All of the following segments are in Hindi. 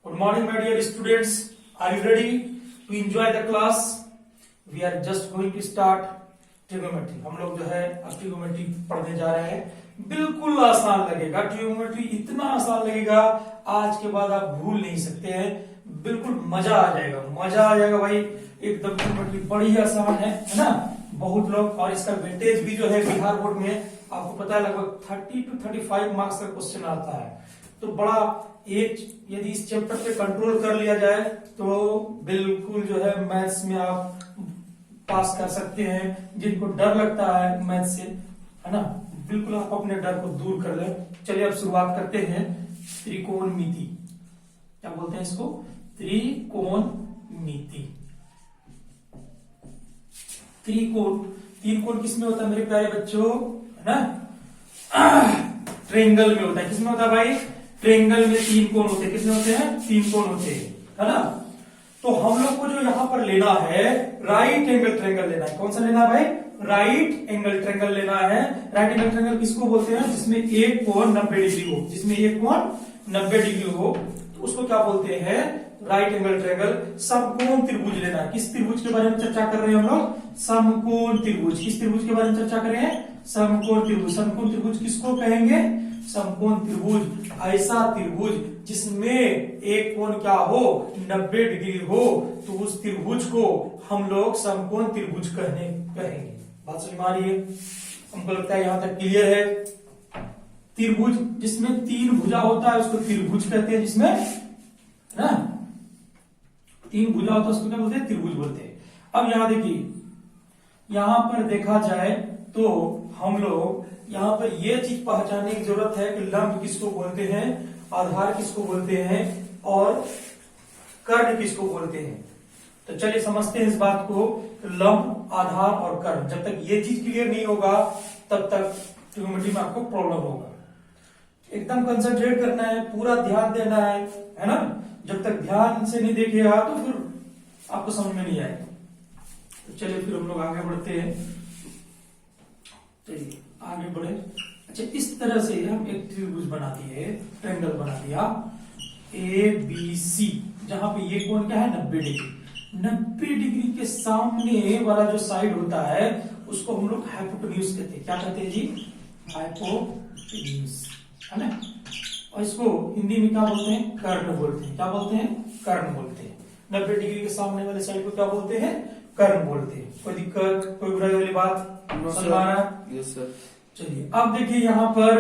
Good morning, my dear students. Are you ready to enjoy the class? We are just going to start trigonometry. हम लोग जो है अब ट्रिगोमेट्री पढ़ने जा रहे हैं। बिल्कुल आसान लगेगा, ट्रिगोमेट्री इतना आसान लगेगा आज के बाद आप भूल नहीं सकते हैं। बिल्कुल मजा आ जाएगा भाई। एकदम ट्रिगोमेट्री बड़ी आसान है ना। बहुत लोग, और इसका वेटेज भी जो है बिहार बोर्ड में आपको पता है लगभग 30 to 35 मार्क्स का क्वेश्चन आता है। तो बड़ा यदि इस चैप्टर पे कंट्रोल कर लिया जाए तो बिल्कुल जो है मैथ्स में आप पास कर सकते हैं। जिनको डर लगता है मैथ से, है ना, बिल्कुल आप अपने डर को दूर कर लें। चलिए अब शुरुआत करते हैं त्रिकोणमिति। क्या बोलते हैं इसको? त्रिकोणमिति। तीन कोण किसमें होता है मेरे प्यारे बच्चों? है ना, ट्रेंगल में होता है। किसमें होता है भाई? ट्रेंगल में तीन कोण होते हैं। किसमें होते हैं? तीन कोण होते हैं, है ना। तो हम लोग को जो यहाँ पर लेना है राइट एंगल ट्रेंगल लेना है। कौन सा लेना है भाई? राइट एंगल ट्रेंगल लेना है। राइट एंगल ट्रेंगल किसको बोलते हैं? जिसमें एक कोण 90 डिग्री हो। जिसमें एक कोण 90 डिग्री हो तो उसको क्या बोलते हैं? Right angle triangle. समकोण त्रिभुज लेना है। किस त्रिभुज के बारे में चर्चा कर रहे हैं हम लोग? समकोण त्रिभुज। किस त्रिभुज के बारे में चर्चा कर रहे हैं? समकोण त्रिभुज। समकोण त्रिभुज किसको कहेंगे? समकोण त्रिभुज ऐसा त्रिभुज जिसमें एक कोण क्या हो? 90 डिग्री हो, तो उस त्रिभुज को हम लोग समकोण त्रिभुज कहेंगे। बात समझ में आ रही है? हमको लगता है यहां तक क्लियर है। त्रिभुज जिसमें तीन भुजा होता है उसको त्रिभुज कहते हैं। जिसमें ना तीन भुजा होता है उसको क्या बोलते हैं? त्रिभुज बोलते हैं। अब यहां देखिए, यहां पर देखा जाए तो हम लोग यहां पर यह चीज पहचानने की जरूरत है कि लंब किसको बोलते हैं, आधार किसको बोलते हैं और कर्ण किसको बोलते हैं। तो चलिए समझते हैं इस बात को। लंब, आधार और कर्ण, जब तक ये चीज क्लियर नहीं होगा तब तक ट्रिगोनोमेट्री में आपको प्रॉब्लम होगा। एकदम कंसंट्रेट करना है, पूरा ध्यान देना है ना। जब तक ध्यान से नहीं देखेगा तो फिर आपको समझ में नहीं आएगा। तो चलिए फिर हम लोग आगे बढ़ते हैं। चलिए आगे बढ़े। अच्छा, इस तरह से हम एक त्रिभुज बना दिए, ट्रायंगल बना दिया ABC, जहां पे ये कोण क्या है? 90 डिग्री। 90 डिग्री के सामने वाला जो साइड होता है उसको हम लोग हाइपोटेन्यूज कहते हैं। क्या कहते हैं जी? हाइपोटेन्यूज, है ना। और इसको हिंदी में क्या बोलते हैं? कर्ण बोलते हैं। क्या बोलते हैं? कर्ण बोलते हैं। 90 डिग्री के सामने वाले साइड को क्या बोलते हैं? कर्ण बोलते हैं। कोई दिक्कत, कोई बुराई वाली बात? समझ आ रहा है? Yes sir. चलिए अब देखिए, यहां पर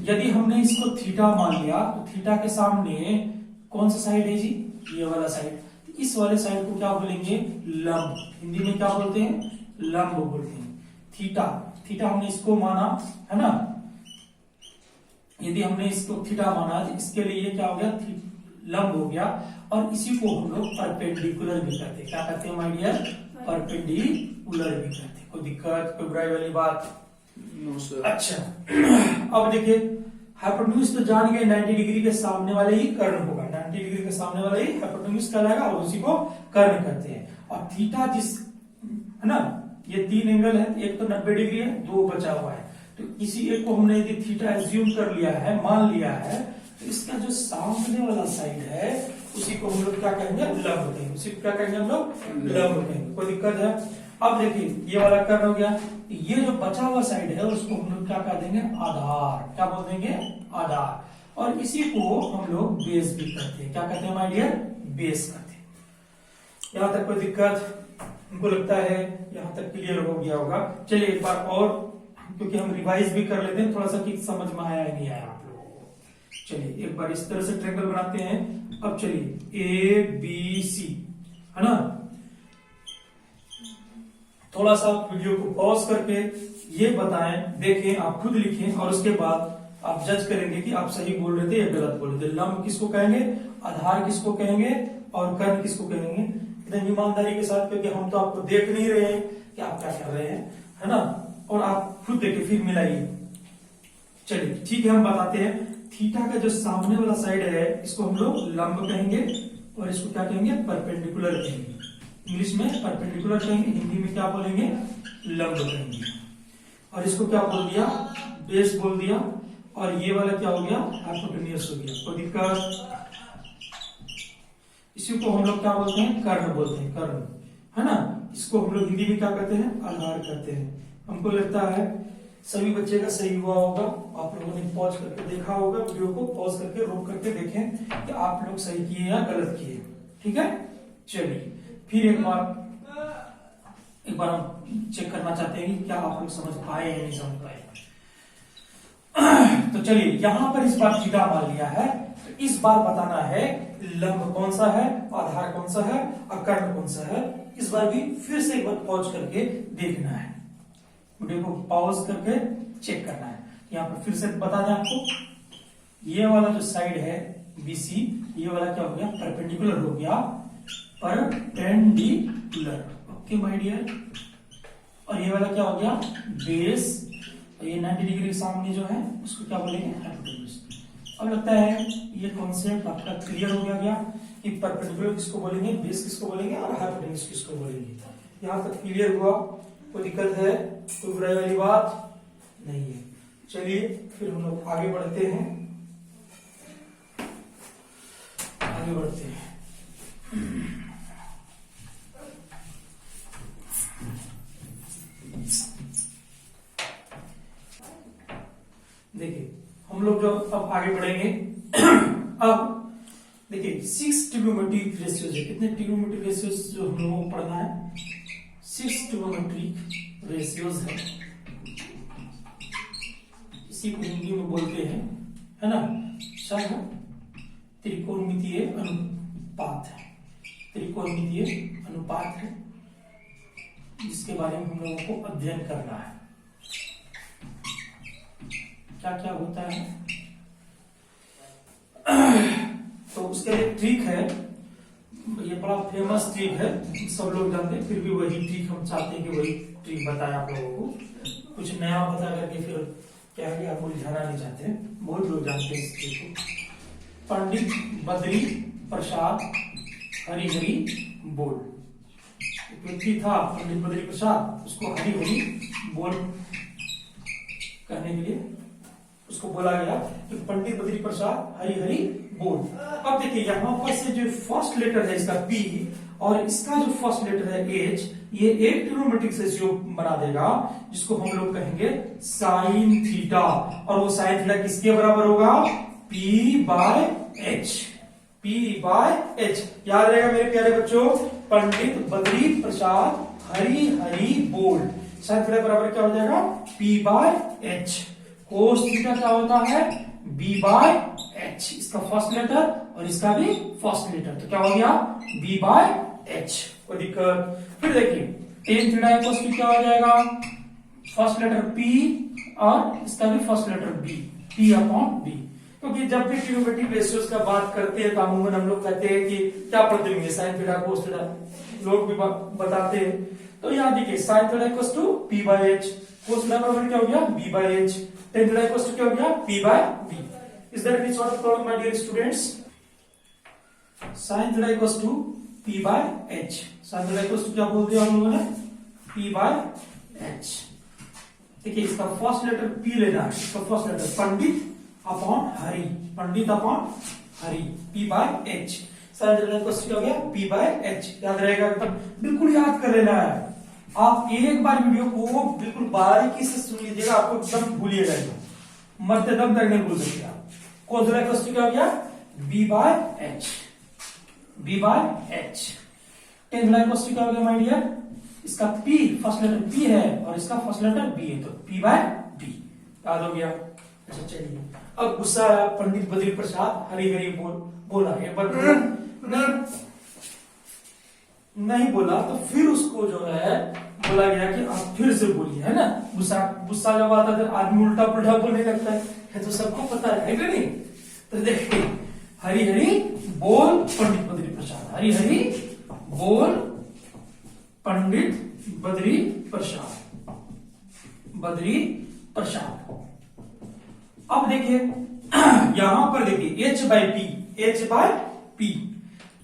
यदि हमने इसको थीटा मान लिया तो थीटा के सामने कौन सा साइड है जी? ये वाला साइड। इस वाले साइड को क्या बोलेंगे? लंब। हिंदी में क्या बोलते हैं? लंब बोलते हैं। थीटा हमने इसको माना, है ना। यदि हमने इसको थीटा माना तो इसके लिए क्या हो गया? लंब हो गया। और इसी को हम लोग परपेंडिकुलर भी करते हैं। क्या करते हैं माय डियर? परपेंडिकुलर भी करते हैं। कोई दिक्कत, कोई बुराई वाली बात? No sir. अच्छा, अब देखिए हाइपोटेन्यूज तो जान गए, 90 डिग्री के सामने वाले ही कर्ण होगा। 90 डिग्री के सामने वाले ही हाइपोटेन्यूज कहलाएगा और उसी को कर्ण कहते हैं। और थीटा जिस, है ना, ये तीन एंगल है, एक तो 90 डिग्री है, दो बचा हुआ है। तो इसी एक को हमने यदि थीटा एज्यूम कर लिया है, मान लिया है, तो इसका जो सामने वाला साइड है उसी को हम लोग क्या कहेंगे? लंब कहेंगे। उसी को क्या कहेंगे हम लोग? लंब कहेंगे। कोई दिक्कत है? अब देखिए ये वाला कर्ण हो गया। ये जो बचा हुआ साइड है उसको हम लोग क्या कह देंगे? आधार। क्या बोल देंगे? आधार। और इसी को हम लोग बेस भी करते हैं। क्या कहते हैं माय डियर? बेस करते हैं। यहां तक कोई दिक्कत? हमको लगता है यहां तक क्लियर हो गया होगा। चलिए एक बार और, क्योंकि हम रिवाइज भी कर लेते हैं थोड़ा सा कि समझ में आया नहीं आया आप लोगों को। चलिए एक बार इस तरह से ट्रायंगल बनाते हैं। अब चलिए ABC, है ना। थोड़ा सा वीडियो को पॉज करके ये बताएं, देखें, आप खुद लिखें और उसके बाद आप जज करेंगे कि आप सही बोल रहे थे या गलत बोल रहे थे। लंब किसको कहेंगे? आधार किसको कहेंगे? और कर्ण किसको कहेंगे? एकदम ईमानदारी के साथ, क्योंकि हम तो आपको देख नहीं रहे हैं कि आप क्या कर रहे हैं, है ना। और आप खुद देखें फिर मिलाइए। चलिए ठीक है, हम बताते हैं। थीटा का जो सामने वाला साइड है इसको हम लोग लंब कहेंगे और इसको क्या कहेंगे? परपेंडिकुलर कहेंगे। इंग्लिश में परपेंडिकुलर कहेंगे, हिंदी में क्या बोलेंगे? लंब कहेंगे। और इसको क्या बोल दिया? बेस बोल दिया। और ये वाला क्या हो गया? हाइपोटेन्यूज हो गया। कोई दिक्कत? इसी को हम लोग क्या बोलते हैं, कर्ण बोलते हैं, कर्ण, है ना। इसको हम लोग हिंदी में क्या कहते हैं, आधार कहते हैं। हमको लगता है सभी बच्चे का सही हुआ होगा। आप लोगों ने पॉज करके देखा होगा, वीडियो को पॉज करके रोक करके देखें कि आप लोग सही किए या गलत किए। ठीक है, चलिए फिर एक बार हम चेक करना चाहते हैं कि क्या आप लोग समझ पाए या नहीं समझ पाए। तो चलिए यहां पर इस बार थीटा मान लिया है, तो इस बार बताना है लंब कौन सा है, आधार कौन सा है, अकर्ण कौन सा है। इस बार भी फिर से एक बार पॉज करके देखना है, वीडियो को पॉज करके चेक करना है। यहाँ पर फिर से बता दें आपको, ये वाला जो साइड है BC, ये वाला क्या हो गया, परपेंडिकुलर हो गया, परपेंडिकुलर, ओके माय डियर। और ये वाला क्या हो गया, बेस, और ये 90 डिग्री के सामने जो है उसको क्या बोलेंगे, हाइपोटेन्यूज। अब लगता है ये कॉन्सेप्ट आपका क्लियर हो गया कि परपेंडिकुलर किसको बोलेंगे, बेस किसको बोलेंगे और हाइपोटेन्यूज किसको बोलेंगे। यहाँ तक क्लियर हुआ, कोई दिक्कत है, कोई बुराई वाली बात नहीं है। चलिए फिर हम लोग आगे बढ़ते हैं, आगे बढ़ते हैं। देखिए हम लोग जो अब आगे बढ़ेंगे अब देखिए 6 ट्रिग्नोमेट्रिक रेशियोज है। कितने ट्रिग्नोमेट्रिक रेशियोज जो हम लोगों को पढ़ना है, 6 ट्रिग्नोमेट्रिक रेशियोज है। इसी को हिंदी में बोलते हैं, है ना, सह त्रिकोणमितीय अनुपात है, त्रिकोणमितीय अनुपात है, जिसके बारे में हम लोगों को अध्ययन करना है। क्या क्या होता है, तो उसके लिए ट्रिक है, ये बड़ा फेमस ट्रिक है, सब लोग जानते हैं, फिर भी वही ट्रिक हम चाहते हैं कि वही ट्रिक बताएं आप लोगों को, कुछ नया बता करके फिर क्या है, आप उलझाना नहीं चाहते, बहुत लोग जानते हैं इस ट्रिक को। पंडित बद्री प्रसाद हरिहरि बोल, एक व्यक्ति था पंडित बद्री प्रसाद, उसको हरिहरि बोल करने के लिए उसको बोला गया कि पंडित बद्री प्रसाद हरिहरि बोल। अब देखिए यहाँ पर से जो फर्स्ट लेटर है इसका P और इसका जो फर्स्ट लेटर है H, ये एक ट्रिग्नोमेट्रिक रेशियो बना देगा, जिसको हम लोग कहेंगे साइन थीटा। और वो साइन थीटा किसके बराबर होगा, P/H, P/H। याद रहेगा मेरे प्यारे बच्चों, पंडित बद्री प्रसाद हरिहरि बोल, साइन थीटा बराबर क्या हो जाएगा, P/H। कोस थीटा क्या होता है, B/H, इसका फर्स्ट लेटर और इसका भी फर्स्ट लेटर, तो क्या हो गया, B/H। कोई दिक्कत। फिर देखिए टेन थीटा इक्वल्स टू क्या हो जाएगा, फर्स्ट लेटर P और इसका भी फर्स्ट लेटर B, P/B। क्योंकि जब भी ट्रिग्नोमेट्रिक रेशियोज का बात करते हैं तो अमूमन हम लोग कहते हैं कि क्या पढ़ते होंगे, साइन थीटा कोस थीटा, लोग भी बताते हैं। तो यहाँ देखिए sine theta equals to P/H, cos theta बराबर क्या हो गया, B/H, tan theta equals to क्या हो गया, P/B। Is there any sort of problem, my dear students? Sin theta equals to P/H, sin theta equals to क्या बोल दिया हम लोगों ने, P/H। देखिए इसका फर्स्ट लेटर P लेना है, इसका first letter Pandit upon Hari, Pandit upon Hari, P/H। sin theta equals to क्या हो गया, P/H। याद रहेगा एकदम, बिल्कुल याद कर लेना है। आप एक बार वीडियो को बिल्कुल बारीकी से सुन लीजिएगा, आपको एकदम भूलिएगा, मरते दम तक नहीं भूल सकते आप। कोस थीटा इक्वल्स टू क्या हो गया, B/H, B/H। Tan theta equals to क्या हो गया माय डियर, इसका P फर्स्ट लेटर P है और इसका फर्स्ट लेटर B है, तो P/B। याद हो गया। अच्छा चलिए अब गुस्सा आया, पंडित बद्री प्रसाद हरिहरि बोला, एक बार नहीं बोला तो फिर उसको जो है बोला गया कि आप फिर से बोलिए, है ना। गुस्सा जब आता है आदमी उल्टा पुल्टा बोलने लगता है तो सबको पता है कि नहीं। तो देखिए हरिहरि बोल पंडित बद्री प्रसाद, हरिहरि बोल पंडित बद्री प्रसाद, बद्री प्रसाद। अब देखिए यहां पर देखिए H/P, H/P,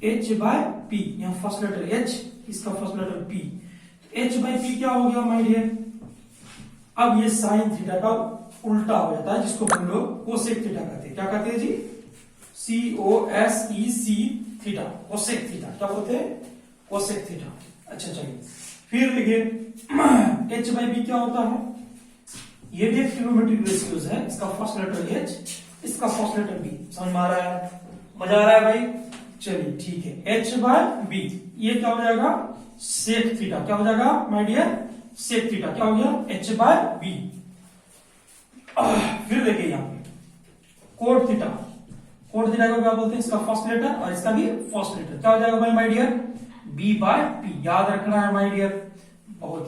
H/P, यहाँ फर्स्ट लेटर H, इसका फर्स्ट लेटर P, H/P क्या हो गया माय डियर। अब ये साइन थीटा का उल्टा हो जाता है, जिसको हम लोग कोसेक थीटा कहते हैं। क्या कहते हैं जी, COSEC थीटा, कोसेक थीटा। क्या बोलते हैं? Cosec theta. अच्छा चलिए फिर लिखिए h बाई बी क्या होता है? ये भी एक ट्रिग्नोमेट्रिक रेशियोज है। इसका फर्स्ट लेटर h, इसका फर्स्ट लेटर b। समझ में आ रहा है? मजा आ रहा है भाई? चलिए ठीक है, h बाय b ये क्या हो जाएगा? Sec theta. क्या हो जाएगा माय डियर? Sec theta. क्या हो गया? h by b। फिर देखिए यहाँ पे कोट थीटा। कोट थीटा को क्या बोलते हैं? इसका फर्स्ट लेटर और इसका भी फर्स्ट लेटर। क्या हो जाएगा भाई my dear? b by p। याद रखना है माय डियर, बहुत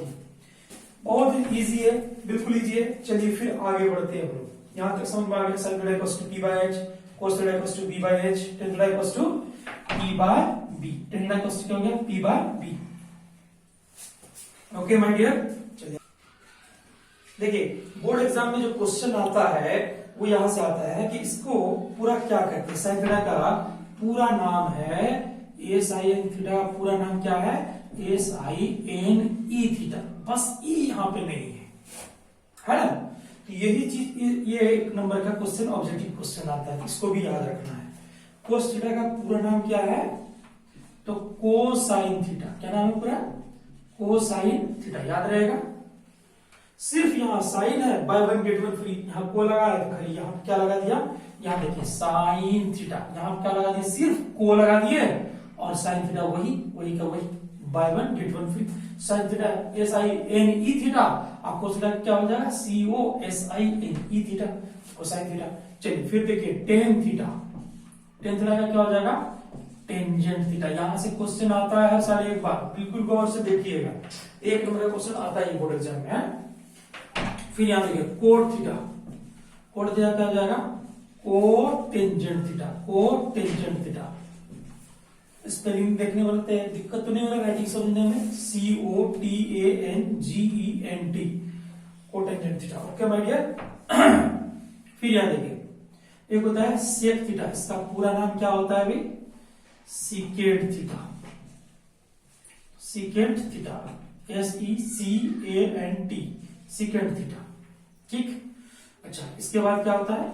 ही इजी है, बिल्कुल इजी है। चलिए फिर आगे बढ़ते हैं हम लोग। यहां तक समझ में आ गया? sin theta equals to p by h, cos theta equals to b by h, tan theta equals to p by b। tan theta equals to क्या हो गया? p by b। Okay my dear. चलिए देखिए बोर्ड एग्जाम में जो क्वेश्चन आता है वो यहां से आता है कि इसको पूरा क्या कहते हैं? sin थीटा का पूरा नाम है sin थीटा। पूरा नाम क्या है? sin e theta. बस e यहां पे नहीं है ना? तो यही चीज, ये एक नंबर का क्वेश्चन ऑब्जेक्टिव क्वेश्चन आता है, इसको भी याद रखना है। कोस थीटा का पूरा नाम क्या है? तो कोसाइन थीटा। क्या नाम है पूरा? Cosine theta. याद रहेगा? सिर्फ यहाँ साइन है, by one get one free. यहाँ को लगा है, खाली यहाँ क्या लगा दिया? यहाँ देखिए साइन थीटा। यहाँ क्या लगा दिया? सिर्फ को लगा दिए और साइन थीटा वही का वही, by one get one free. Sine theta sin theta, आपको क्या हो जाएगा? cosine theta, cosine theta. चलिए फिर देखिए टेन थीटा। टेन थीटा का क्या हो जाएगा? Tangent theta. यहां से क्वेश्चन आता है हर साल एक बार, बिल्कुल गौर से देखिएगा। एक नंबर का क्वेश्चन आता है बोर्ड एग्जाम में। फिर यहां देखिए कोट थीटा। कोट थीटा क्या हो जाएगा? Cotangent theta. Cotangent theta. Spelling देखने वाले दिक्कत तो नहीं होगा राइटिंग समझने में? COTANGENT, cotangent theta. Okay my dear. फिर यहां देखिए एक होता है सेक थीटा। इसका पूरा नाम क्या होता है भाई? Secant theta. Secant theta, SECANT, secant theta. ठीक। अच्छा इसके बाद क्या होता है?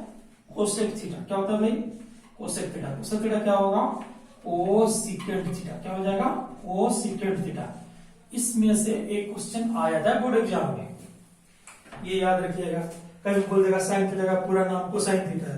Cosec theta. क्या होता है भाई? Cosec theta. कोसेक थीटा क्या होगा? Cosecant theta. क्या हो जाएगा? Cosecant theta. इसमें से एक क्वेश्चन आया था बोर्ड एग्जाम में, ये याद रखिएगा। कभी बोल देगा साइन थीटा का पूरा नाम कोसाइन थीटा है।